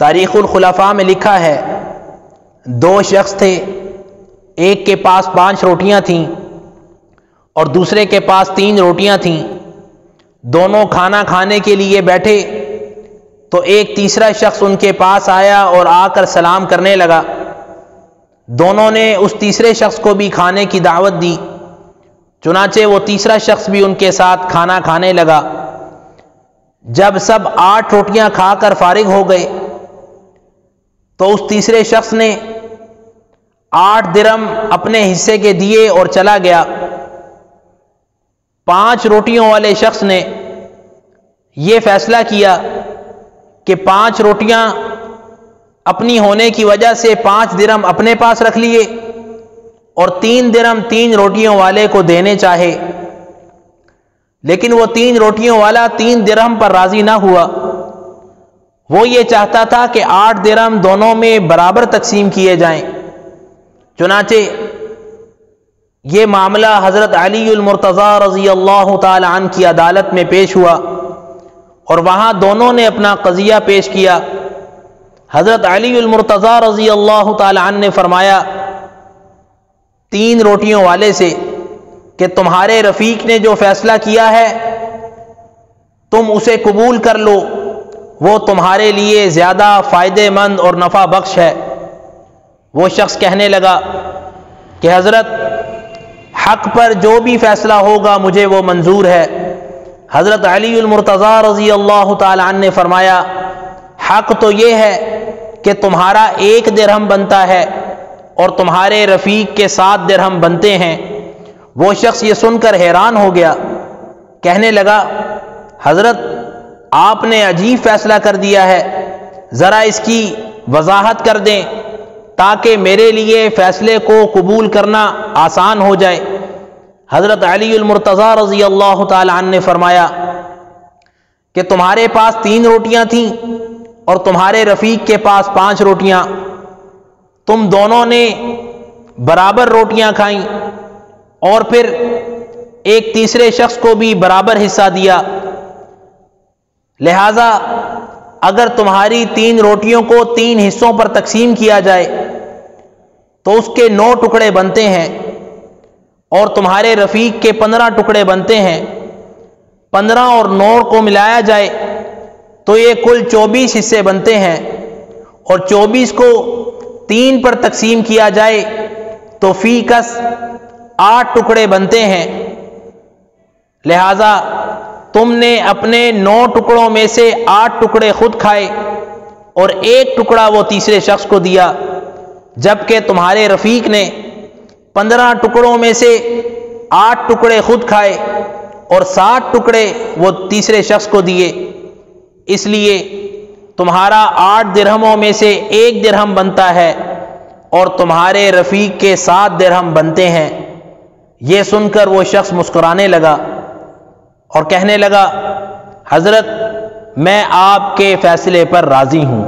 تاریخ الخلفاء میں لکھا ہے 2 شخص تھے، ایک کے پاس 5 روٹیاں تھیں اور دوسرے کے پاس 3 روٹیاں تھیں۔ دونوں کھانا کھانے کے لیے بیٹھے تو ایک تیسرا شخص ان کے پاس آیا اور آ کر سلام کرنے لگا۔ دونوں نے اس تیسرے شخص کو بھی کھانے کی دعوت دی، چنانچہ وہ تیسرا شخص بھی ان کے ساتھ کھانا کھانے لگا۔ جب سب 8 روٹیاں کھا کر فارغ ہو گئے تو اس تیسرے شخص نے 8 درہم اپنے حصے کے دیے اور چلا گیا۔ 5 روٹیوں والے شخص نے یہ فیصلہ کیا کہ 5 روٹیاں اپنی ہونے کی وجہ سے 5 درہم اپنے پاس رکھ لیے اور 3 درہم 3 روٹیوں والے کو دینے چاہے، لیکن وہ 3 روٹیوں والا 3 درہم پر راضی نہ ہوا۔ وہ یہ چاہتا تھا کہ 8 درہم دونوں میں برابر تقسیم کیے جائیں۔ چنانچہ یہ معاملہ حضرت علی المرتضیٰ رضی اللہ تعالی عنہ کی عدالت میں پیش ہوا اور وہاں دونوں نے اپنا قضیہ پیش کیا۔ حضرت علی المرتضیٰ رضی اللہ تعالی عنہ نے فرمایا 3 روٹیوں والے سے کہ تمہارے رفیق نے جو فیصلہ کیا ہے تم اسے قبول کر لو، وہ تمہارے لیے زیادہ فائدہ مند اور نفع بخش ہے۔ وہ شخص کہنے لگا کہ حضرت حق پر جو بھی فیصلہ ہوگا مجھے وہ منظور ہے۔ حضرت علی المرتضیٰ رضی اللہ تعالی عنہ نے فرمایا حق تو یہ ہے کہ تمہارا 1 درہم بنتا ہے اور تمہارے رفیق کے 7 درہم بنتے ہیں۔ وہ شخص یہ سن کر حیران ہو گیا، کہنے لگا حضرت آپ نے عجیب فیصلہ کر دیا ہے، ذرا اس کی وضاحت کر دیں تاکہ میرے لیے فیصلے کو قبول کرنا آسان ہو جائے۔ حضرت علی المرتضیٰ رضی اللہ تعالی عنہ نے فرمایا کہ تمہارے پاس 3 روٹیاں تھیں اور تمہارے رفیق کے پاس 5 روٹیاں، تم دونوں نے برابر روٹیاں کھائیں اور پھر ایک تیسرے شخص کو بھی برابر حصہ دیا، لہذا اگر تمہاری 3 روٹیوں کو 3 حصوں پر تقسیم کیا جائے تو اس کے 9 ٹکڑے بنتے ہیں اور تمہارے رفیق کے 15 ٹکڑے بنتے ہیں۔ 15 اور 9 کو ملایا جائے تو یہ کل 24 حصے بنتے ہیں اور 24 کو 3 پر تقسیم کیا جائے تو فی کس 8 ٹکڑے بنتے ہیں، لہذا تم نے اپنے 9 ٹکڑوں میں سے 8 ٹکڑے خود کھائے اور 1 ٹکڑا وہ تیسرے شخص کو دیا، جبکہ تمہارے رفیق نے 15 ٹکڑوں میں سے 8 ٹکڑے خود کھائے اور 7 ٹکڑے وہ تیسرے شخص کو دیے۔ اس لیے تمہارا 8 درہموں میں سے 1 درہم بنتا ہے اور تمہارے رفیق کے 7 درہم بنتے ہیں۔ یہ سن کر وہ شخص مسکرانے لگا اور کہنے لگا حضرت میں آپ کے فیصلے پر راضی ہوں۔